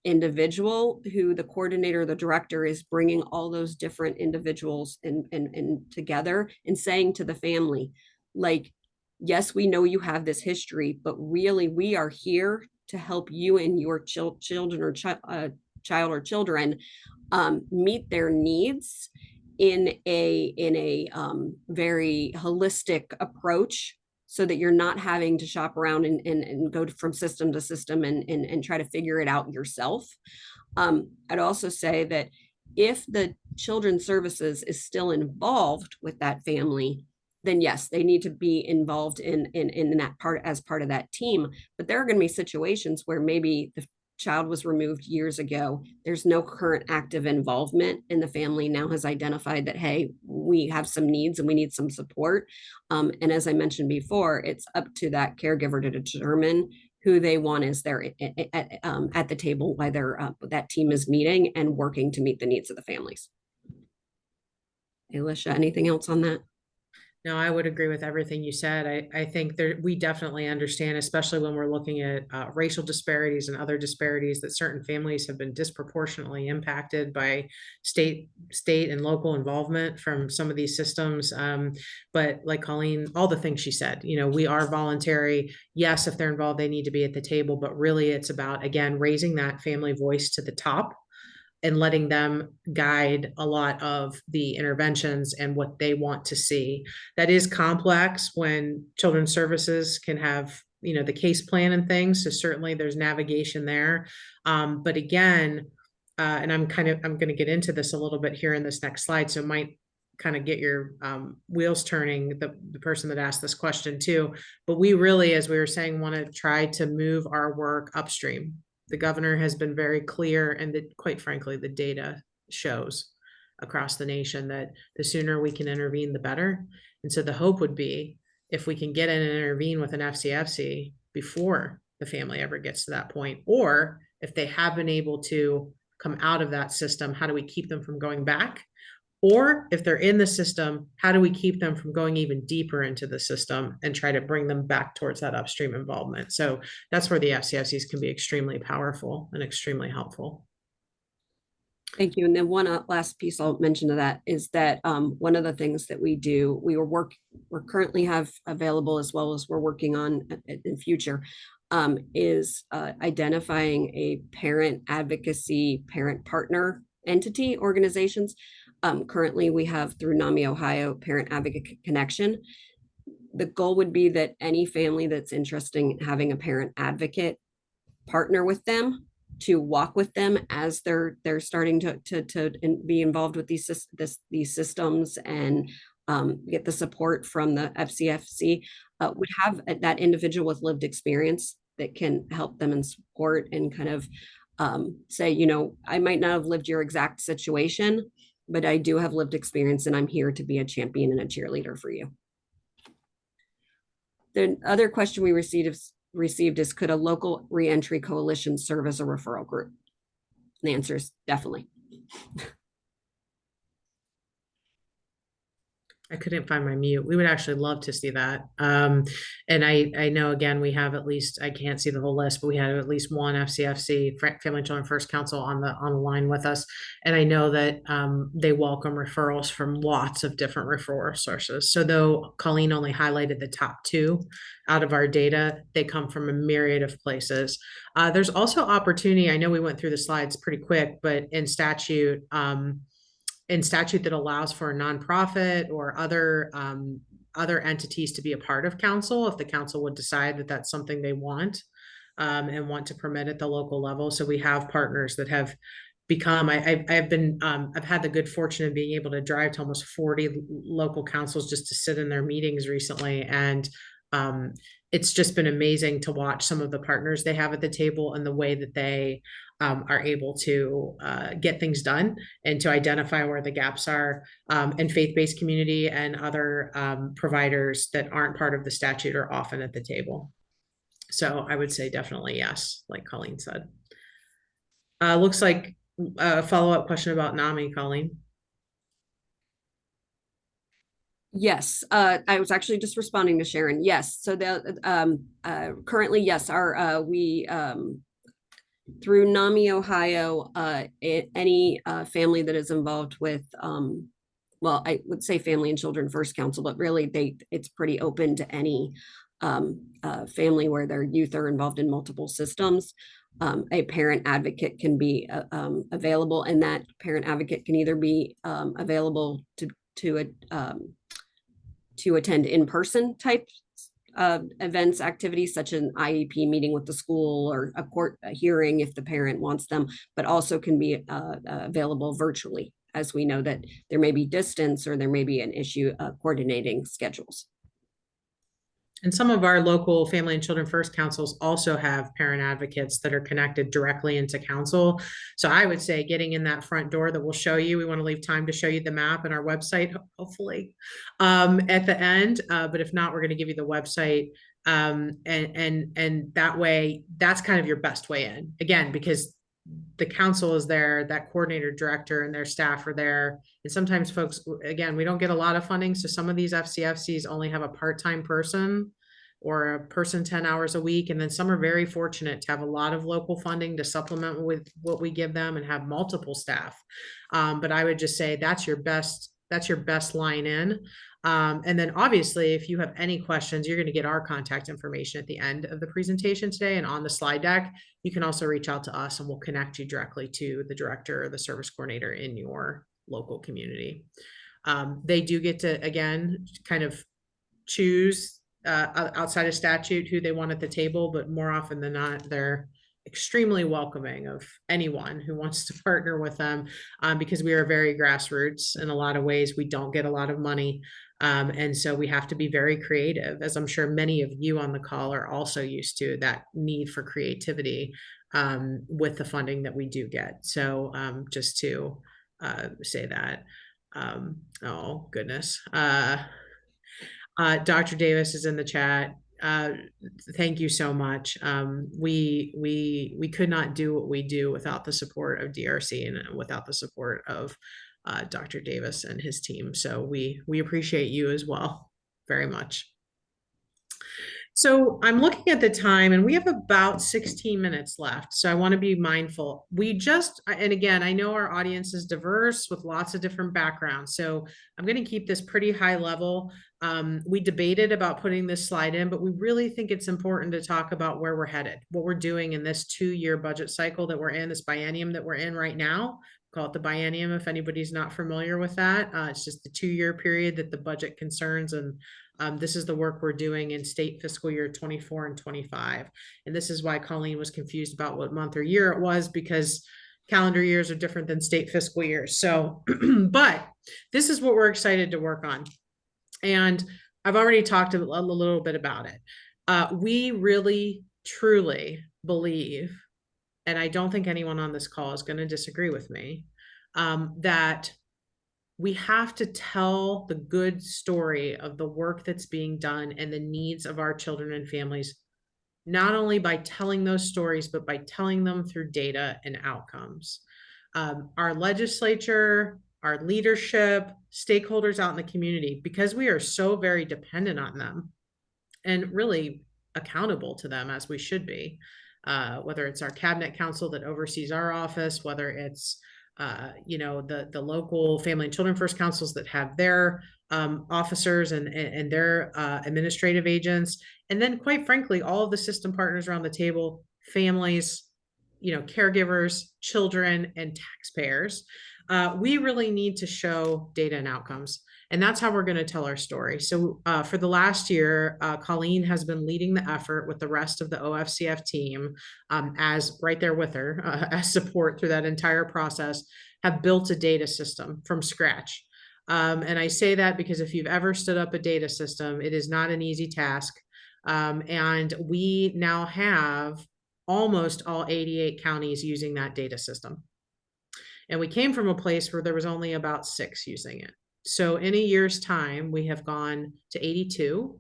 Speaker 3: individual who the coordinator, the director is bringing all those different individuals and together and saying to the family, like, yes, we know you have this history, but really we are here to help you and your children or child or children meet their needs in a very holistic approach, so that you're not having to shop around and go from system to system and try to figure it out yourself. I'd also say that if the Children's Services is still involved with that family, then yes, they need to be involved in that part as part of that team. But there are going to be situations where maybe the child was removed years ago. There's no current active involvement, and the family now has identified that, hey, we have some needs and we need some support. And as I mentioned before, it's up to that caregiver to determine who they want is there at the table while that team is meeting and working to meet the needs of the families. Elisha, anything else on that?
Speaker 2: No, I would agree with everything you said. I think we definitely understand, especially when we're looking at racial disparities and other disparities, that certain families have been disproportionately impacted by state and local involvement from some of these systems. But like Colleen, all the things she said, we are voluntary. Yes, if they're involved, they need to be at the table, but really it's about, again, raising that family voice to the top and letting them guide a lot of the interventions and what they want to see. That is complex when Children's Services can have, the case plan and things. So certainly there's navigation there. But again, and I'm going to get into this a little bit here in this next slide. So it might kind of get your wheels turning, the person that asked this question too. But we really, as we were saying, want to try to move our work upstream. The governor has been very clear, and quite frankly, the data shows across the nation that the sooner we can intervene, the better. And so the hope would be, if we can get in and intervene with an FCFC before the family ever gets to that point, or if they have been able to come out of that system, how do we keep them from going back? Or if they're in the system, how do we keep them from going even deeper into the system and try to bring them back towards that upstream involvement? So that's where the FCFCs can be extremely powerful and extremely helpful.
Speaker 3: Thank you. And then one last piece I'll mention to that is that one of the things that we do, we currently have available, as well as we're working on in future, is identifying a parent advocacy, parent partner entity organizations. Currently, we have through NAMI Ohio Parent Advocate Connection. The goal would be that any family that's interested in having a parent advocate partner with them, to walk with them as they're starting to be involved with these systems and get the support from the FCFC, would have that individual with lived experience that can help them and support and kind of say, I might not have lived your exact situation, but I do have lived experience and I'm here to be a champion and a cheerleader for you. The other question we received is, could a local reentry coalition serve as a referral group? And the answer is definitely.
Speaker 2: I couldn't find my mute. We would actually love to see that. And I know, again, we have at least, I can't see the whole list, but we had at least one FCFC, Family and Children First Council, on the line with us. And I know that they welcome referrals from lots of different referral sources. So though Colleen only highlighted the top 2 out of our data, they come from a myriad of places. There's also opportunity. I know we went through the slides pretty quick, but in statute that allows for a nonprofit or other entities to be a part of council if the council would decide that that's something they want, and want to permit at the local level. So we have partners that have become, I've had the good fortune of being able to drive to almost 40 local councils just to sit in their meetings recently. And it's just been amazing to watch some of the partners they have at the table and the way that they are able to get things done and to identify where the gaps are. And faith-based community and other providers that aren't part of the statute are often at the table. So I would say definitely yes, like Colleen said. Looks like a follow-up question about NAMI, Colleen.
Speaker 3: Yes, I was actually just responding to Sharon. Yes, so currently, yes, we through NAMI Ohio, any family that is involved with, well, I would say Family and Children First Council, but really it's pretty open to any family where their youth are involved in multiple systems. A parent advocate can be available, and that parent advocate can either be available to attend in-person type events, activities such as an IEP meeting with the school or a court hearing if the parent wants them, but also can be available virtually, as we know that there may be distance or there may be an issue coordinating schedules.
Speaker 2: And some of our local Family and Children First councils also have parent advocates that are connected directly into council. So I would say getting in that front door that we'll show you, we want to leave time to show you the map and our website, hopefully, at the end. But if not, we're going to give you the website. And that way, that's kind of your best way in. Again, because the council is there, that coordinator director and their staff are there. And sometimes folks, again, we don't get a lot of funding. So some of these FCFCs only have a part-time person or a person 10 hours a week. And then some are very fortunate to have a lot of local funding to supplement with what we give them and have multiple staff. But I would just say that's your best line in. And then obviously, if you have any questions, you're going to get our contact information at the end of the presentation today and on the slide deck. You can also reach out to us and we'll connect you directly to the director or the service coordinator in your local community. They do get to, again, kind of choose outside of statute who they want at the table, but more often than not, they're extremely welcoming of anyone who wants to partner with them, because we are very grassroots in a lot of ways. We don't get a lot of money. And so we have to be very creative, as I'm sure many of you on the call are also used to, that need for creativity with the funding that we do get. So just to say that, oh goodness. Dr. Davis is in the chat. Thank you so much. We could not do what we do without the support of DRC and without the support of Dr. Davis and his team. So we appreciate you as well very much. So I'm looking at the time and we have about 16 minutes left. So I want to be mindful. And again, I know our audience is diverse with lots of different backgrounds. So I'm going to keep this pretty high level. We debated about putting this slide in, but we really think it's important to talk about where we're headed, what we're doing in this 2-year budget cycle that we're in, this biennium that we're in right now. Call it the biennium if anybody's not familiar with that. It's just the 2-year period that the budget concerns, and this is the work we're doing in state fiscal year 24 and 25. And this is why Colleen was confused about what month or year it was, because calendar years are different than state fiscal years. So, but this is what we're excited to work on. And I've already talked a little bit about it. We really, truly believe, and I don't think anyone on this call is going to disagree with me, that we have to tell the good story of the work that's being done and the needs of our children and families, not only by telling those stories, but by telling them through data and outcomes. Our legislature, our leadership, stakeholders out in the community, because we are so very dependent on them and really accountable to them as we should be. Whether it's our cabinet council that oversees our office, whether it's the local family and children first councils that have their officers and their administrative agents, and then quite frankly, all of the system partners around the table, families, caregivers, children, and taxpayers. We really need to show data and outcomes. And that's how we're going to tell our story. So for the last year, Colleen has been leading the effort with the rest of the OFCF team, as right there with her, as support through that entire process, have built a data system from scratch. And I say that because if you've ever stood up a data system, it is not an easy task. And we now have almost all 88 counties using that data system. And we came from a place where there was only about 6 using it. So in a year's time, we have gone to 82,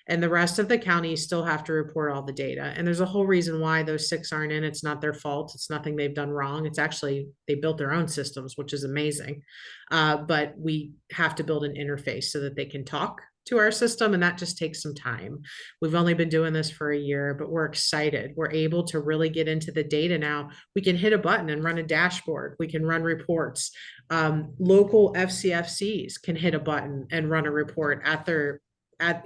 Speaker 2: and the rest of the counties still have to report all the data. And there's a whole reason why those 6 aren't in. It's not their fault. It's nothing they've done wrong. It's actually, they built their own systems, which is amazing. But we have to build an interface so that they can talk to our system, and that just takes some time. We've only been doing this for a year, but we're excited. We're able to really get into the data now. We can hit a button and run a dashboard. We can run reports. Local FCFCs can hit a button and run a report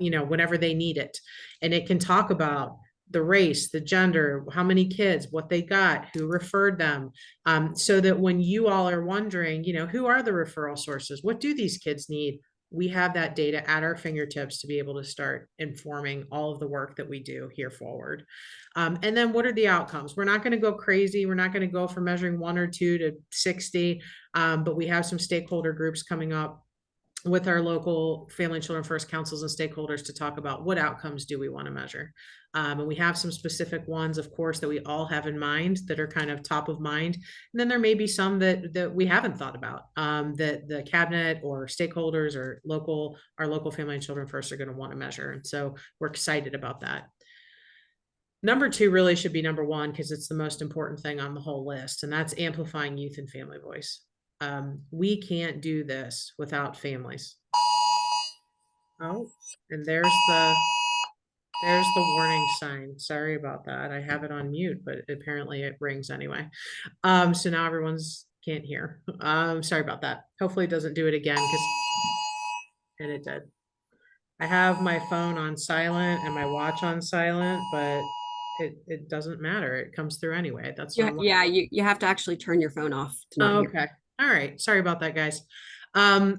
Speaker 2: whenever they need it, and it can talk about the race, the gender, how many kids, what they got, who referred them, so that when you all are wondering, who are the referral sources, what do these kids need, we have that data at our fingertips to be able to start informing all of the work that we do here forward. And then what are the outcomes? We're not going to go crazy. We're not going to go from measuring 1 or 2 to 60, but we have some stakeholder groups coming up with our local family and children first councils and stakeholders to talk about what outcomes do we want to measure. And we have some specific ones, of course, that we all have in mind that are kind of top of mind. And then there may be some that we haven't thought about, that the cabinet or stakeholders or our local family and children first are going to want to measure. And so we're excited about that. Number 2 really should be number 1 because it's the most important thing on the whole list, and that's amplifying youth and family voice. We can't do this without families. Oh, and there's the warning sign. Sorry about that. I have it on mute, but apparently it rings anyway. So now everyone's can't hear. Sorry about that. Hopefully it doesn't do it again and it did. I have my phone on silent and my watch on silent, but it doesn't matter. It comes through anyway. That's
Speaker 3: yeah. You have to actually turn your phone off to not hear.
Speaker 2: Okay. All right. Sorry about that, guys.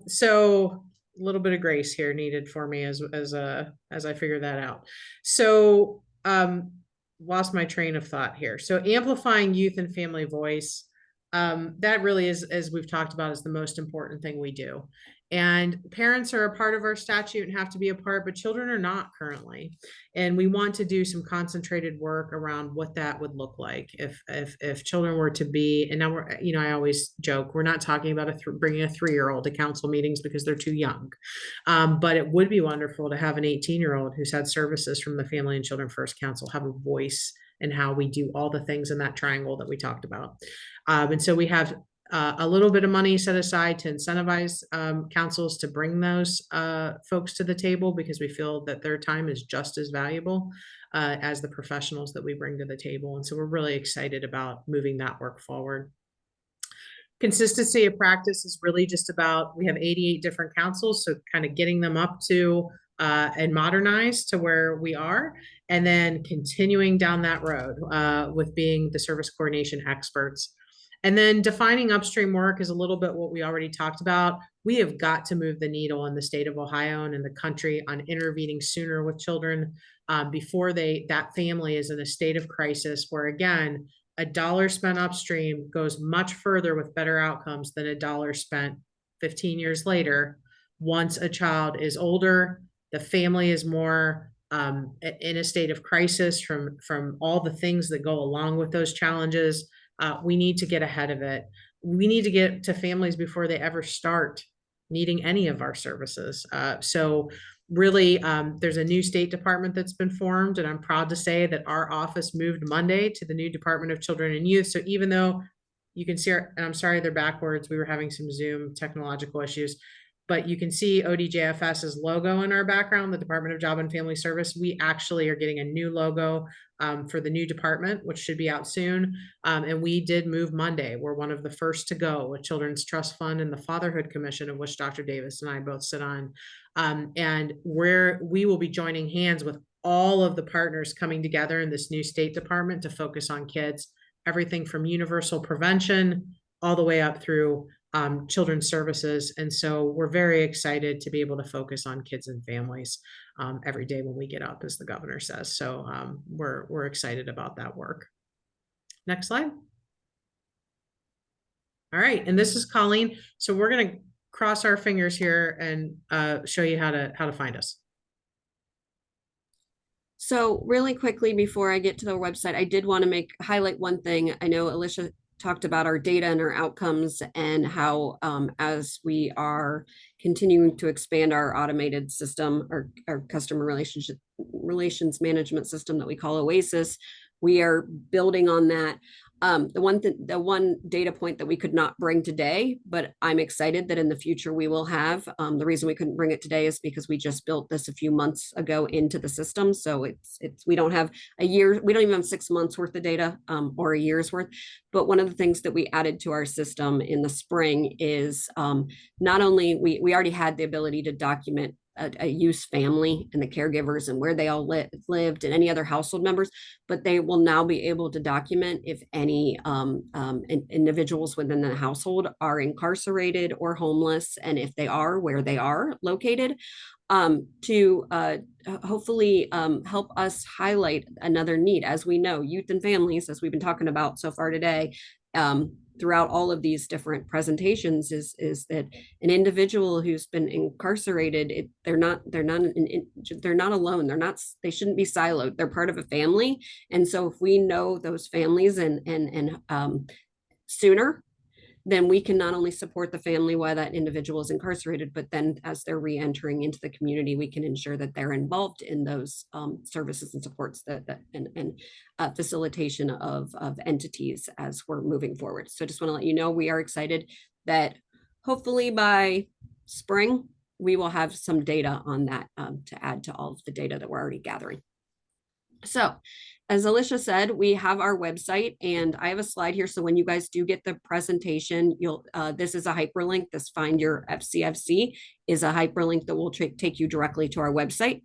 Speaker 2: So a little bit of grace here needed for me as I figure that out. So, lost my train of thought here. So amplifying youth and family voice, that really is, as we've talked about, is the most important thing we do. And parents are a part of our statute and have to be a part, but children are not currently. And we want to do some concentrated work around what that would look like if children were to be, and now I always joke, we're not talking about bringing a 3-year-old to council meetings because they're too young. But it would be wonderful to have an 18-year-old who's had services from the Family and Children First Council have a voice in how we do all the things in that triangle that we talked about. And so we have a little bit of money set aside to incentivize councils to bring those folks to the table because we feel that their time is just as valuable as the professionals that we bring to the table. And so we're really excited about moving that work forward. Consistency of practice is really just about, we have 88 different councils, so kind of getting them up to and modernized to where we are, and then continuing down that road with being the service coordination experts. And then defining upstream work is a little bit what we already talked about. We have got to move the needle in the state of Ohio and in the country on intervening sooner with children before that family is in a state of crisis, where again, $1 spent upstream goes much further with better outcomes than $1 spent 15 years later. Once a child is older, the family is more in a state of crisis from all the things that go along with those challenges. We need to get ahead of it. We need to get to families before they ever start needing any of our services. So really, there's a new state department that's been formed, and I'm proud to say that our office moved Monday to the new Department of Children and Youth. So even though you can see and I'm sorry, they're backwards. We were having some Zoom technological issues, but you can see ODJFS's logo in our background, the Department of Job and Family Service. We actually are getting a new logo for the new department, which should be out soon. And we did move Monday. We're one of the first to go with Children's Trust Fund and the Fatherhood Commission, of which Dr. Davis and I both sit on. And we will be joining hands with all of the partners coming together in this new state department to focus on kids, everything from universal prevention all the way up through children's services. And so we're very excited to be able to focus on kids and families every day when we get up, as the governor says. So we're excited about that work. Next slide. All right, and this is Colleen. So we're going to cross our fingers here and show you how to find us.
Speaker 3: So really quickly before I get to the website, I did want to highlight one thing. I know Elisha talked about our data and our outcomes and how as we are continuing to expand our automated system, our customer relations management system that we call Oasis, we are building on that. The one data point that we could not bring today, but I'm excited that in the future we will have. The reason we couldn't bring it today is because we just built this a few months ago into the system. So we don't have a year, we don't even have 6 months worth of data or a year's worth. But one of the things that we added to our system in the spring is not only we already had the ability to document a use family and the caregivers and where they all lived and any other household members, but they will now be able to document if any individuals within the household are incarcerated or homeless, and if they are, where they are located, to hopefully help us highlight another need. As we know, youth and families, as we've been talking about so far today, throughout all of these different presentations, is that an individual who's been incarcerated, they're not alone. They shouldn't be siloed. They're part of a family. And so if we know those families and sooner, then we can not only support the family while that individual is incarcerated, but then as they're re-entering into the community, we can ensure that they're involved in those services and supports and facilitation of entities as we're moving forward. So I just want to let you know, we are excited that hopefully by spring, we will have some data on that to add to all of the data that we're already gathering. So as Elisha said, we have our website, and I have a slide here. So when you guys do get the presentation, this is a hyperlink. This Find Your FCFC is a hyperlink that will take you directly to our website.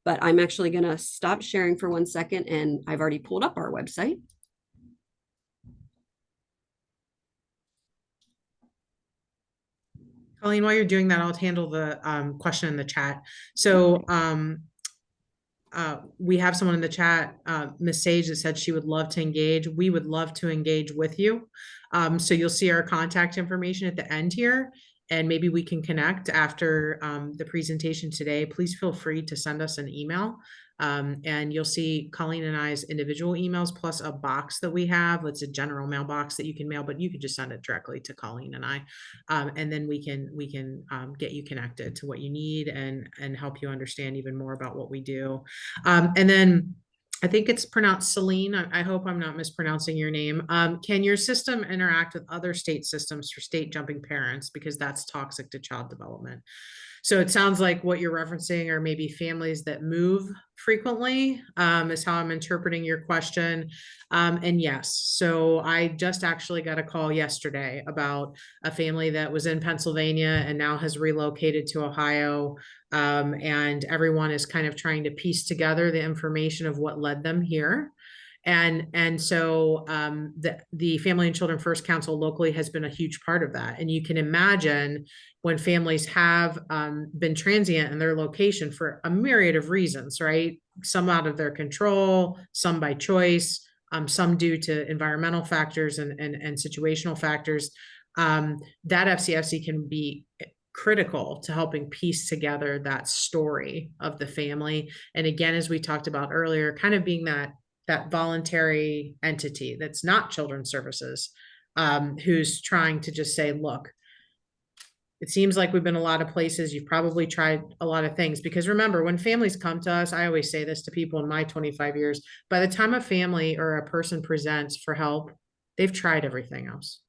Speaker 3: But I'm actually going to stop sharing for 1 second, and I've already pulled up our website.
Speaker 2: Colleen, while you're doing that, I'll handle the question in the chat. So we have someone in the chat, Miss Sage, that said she would love to engage. We would love to engage with you. So you'll see our contact information at the end here, and maybe we can connect after the presentation today. Please feel free to send us an email. And you'll see Colleen and I's individual emails plus a box that we have. It's a general mailbox that you can mail, but you could just send it directly to Colleen and I. And then we can get you connected to what you need and help you understand even more about what we do. And then I think it's pronounced Celine. I hope I'm not mispronouncing your name. Can your system interact with other state systems for state jumping parents? Because that's toxic to child development. So it sounds like what you're referencing are maybe families that move frequently, is how I'm interpreting your question. And yes, so I just actually got a call yesterday about a family that was in Pennsylvania and now has relocated to Ohio. And everyone is kind of trying to piece together the information of what led them here. And so the Family and Children First Council locally has been a huge part of that. And you can imagine when families have been transient in their location for a myriad of reasons, right? Some out of their control, some by choice, some due to environmental factors and situational factors. That FCFC can be critical to helping piece together that story of the family. And again, as we talked about earlier, kind of being that voluntary entity that's not children's services, who's trying to just say, look, it seems like we've been a lot of places. You've probably tried a lot of things, because remember, when families come to us, I always say this to people in my 25 years, by the time a family or a person presents for help, they've tried everything else.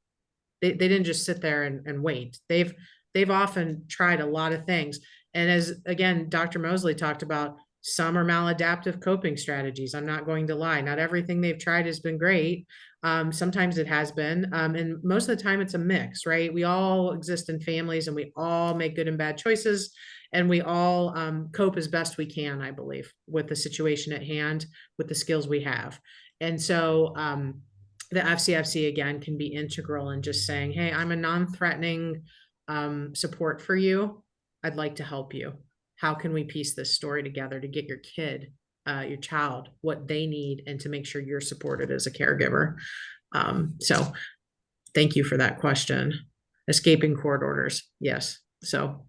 Speaker 2: they didn't just sit there and wait. They've often tried a lot of things. And as again, Dr. Mosley talked about, some are maladaptive coping strategies. I'm not going to lie. Not everything they've tried has been great. Sometimes it has been. And most of the time it's a mix, right? We all exist in families and we all make good and bad choices. And we all cope as best we can, I believe, with the situation at hand, with the skills we have. And so the FCFC, again, can be integral in just saying, hey, I'm a non-threatening support for you. I'd like to help you. How can we piece this story together to get your kid, your child, what they need, and to make sure you're supported as a caregiver? So thank you for that question. Escaping court orders. Yes. So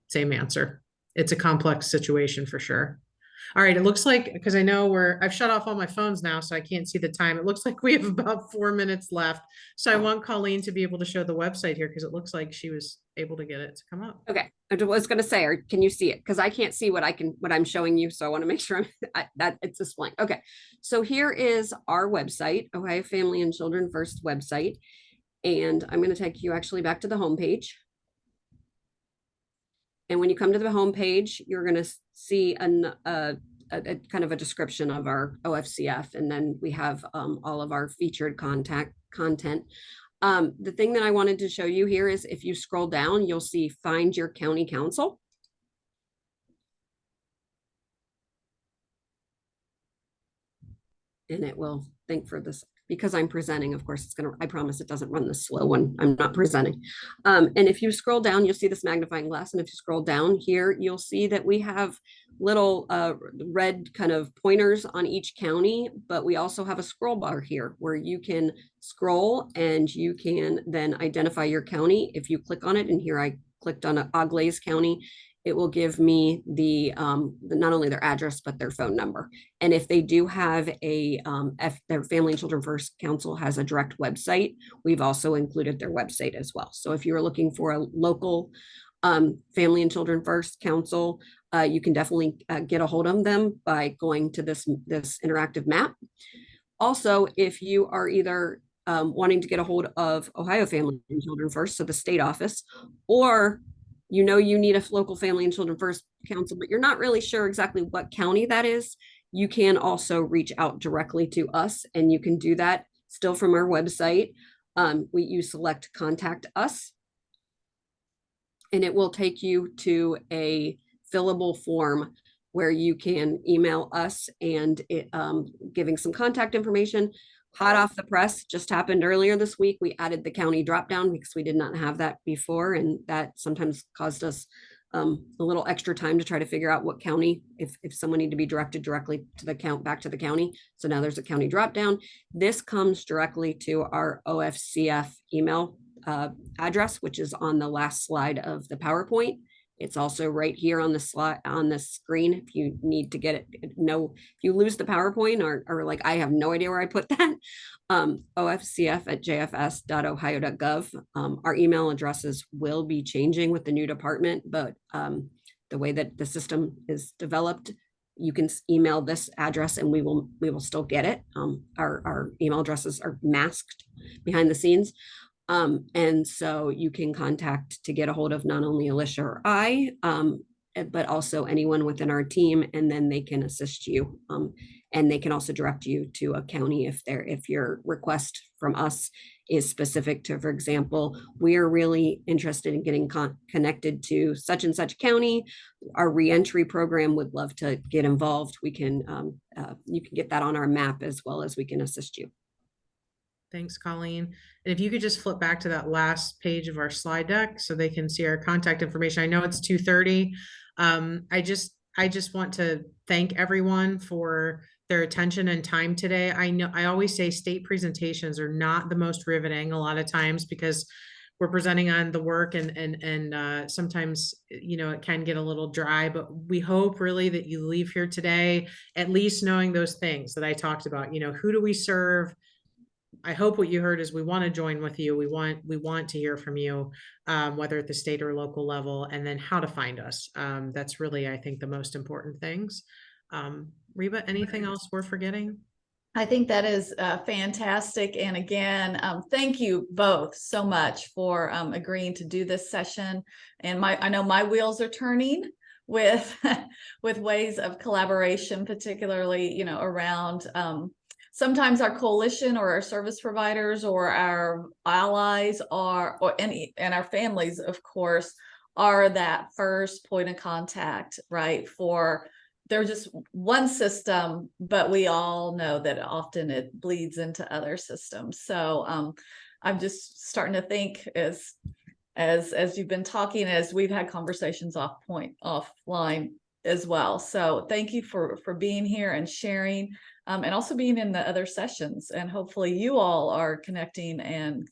Speaker 2: same answer. It's a complex situation for sure. All right. It looks like, because I know I've shut off all my phones now, so I can't see the time. It looks like we have about 4 minutes left. So I want Colleen to be able to show the website here, because it looks like she was able to get it to come up.
Speaker 3: Okay, I was going to say, or can you see it? Because I can't see what I'm showing you, so I want to make sure that it's displaying. Okay, so here is our website, Ohio Family and Children First website, and I'm going to take you actually back to the home page. And when you come to the home page, you're going to see a kind of a description of our OFCF, and then we have all of our featured content. The thing that I wanted to show you here is if you scroll down, you'll see Find Your County Council. And it will think for this, because I'm presenting, of course, I promise it doesn't run this slow when I'm not presenting. And if you scroll down, you'll see this magnifying glass. And if you scroll down here, you'll see that we have little red kind of pointers on each county, but we also have a scroll bar here where you can scroll and you can then identify your county. If you click on it, and here I clicked on Auglaize County, it will give me not only their address, but their phone number. And if they do have their Family and Children First Council has a direct website, we've also included their website as well. So if you're looking for a local Family and Children First Council, you can definitely get a hold of them by going to this interactive map. Also, if you are either wanting to get a hold of Ohio Family and Children First, so the state office, or you need a local Family and Children First Council, but you're not really sure exactly what county that is, you can also reach out directly to us, and you can do that still from our website. You select Contact Us, and it will take you to a fillable form where you can email us and giving some contact information. Hot off the press, just happened earlier this week. We added the county dropdown because we did not have that before, and that sometimes caused us a little extra time to try to figure out what county, if someone needed to be directed directly to the back to the county. So now there's a county dropdown. This comes directly to our OFCF email address, which is on the last slide of the PowerPoint. It's also right here on the slide on the screen if you need to get it. If you lose the PowerPoint or like, I have no idea where I put that, ofcf@jfs.ohio.gov. Our email addresses will be changing with the new department, but the way that the system is developed, you can email this address and we will still get it. Our email addresses are masked behind the scenes. And so you can contact to get a hold of not only Elisha or I, but also anyone within our team, and then they can assist you. And they can also direct you to a county if your request from us is specific to, for example, we are really interested in getting connected to such and such county. Our reentry program would love to get involved. We can, you can get that on our map as well as we can assist you.
Speaker 2: Thanks, Colleen. And if you could just flip back to that last page of our slide deck so they can see our contact information. I know it's 2:30. I just want to thank everyone for their attention and time today. I know I always say state presentations are not the most riveting a lot of times because we're presenting on the work and sometimes, it can get a little dry, but we hope really that you leave here today, at least knowing those things that I talked about, who do we serve? I hope what you heard is we want to join with you. We want to hear from you, whether at the state or local level, and then how to find us. That's really, I think, the most important things. Reba, anything else we're forgetting?
Speaker 1: I think that is fantastic. And again, thank you both so much for agreeing to do this session. And I know my wheels are turning with with ways of collaboration, particularly, around sometimes our coalition or our service providers or our allies and our families, of course, are that first point of contact, right? They're just one system, but we all know that often it bleeds into other systems. So I'm just starting to think as you've been talking, as we've had conversations offline as well. So thank you for being here and sharing, and also being in the other sessions. And hopefully you all are connecting and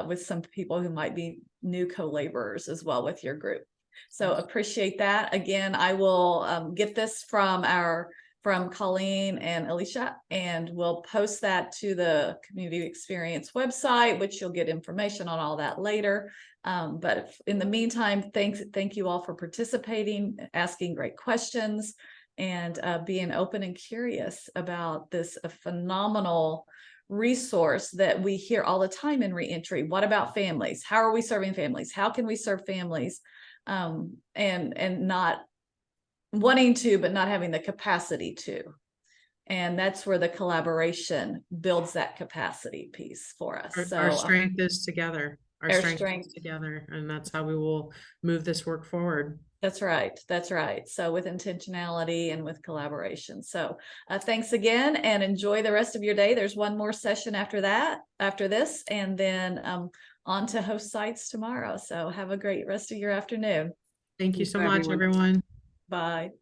Speaker 1: with some people who might be new co-laborers as well with your group. So appreciate that. Again, I will get this from Colleen and Elisha, and we'll post that to the Community Experience website, which you'll get information on all that later. But in the meantime, thank you all for participating, asking great questions, and being open and curious about this phenomenal resource that we hear all the time in reentry. What about families? How are we serving families? How can we serve families? And not wanting to, but not having the capacity to. And that's where the collaboration builds that capacity piece for us.
Speaker 2: Our strength is together. Our strength is together, and that's how we will move this work forward.
Speaker 1: That's right. That's right. So with intentionality and with collaboration. So thanks again, and enjoy the rest of your day. There's one more session after this, and then on to host sites tomorrow. So have a great rest of your afternoon.
Speaker 2: Thank you so much, everyone.
Speaker 1: Bye.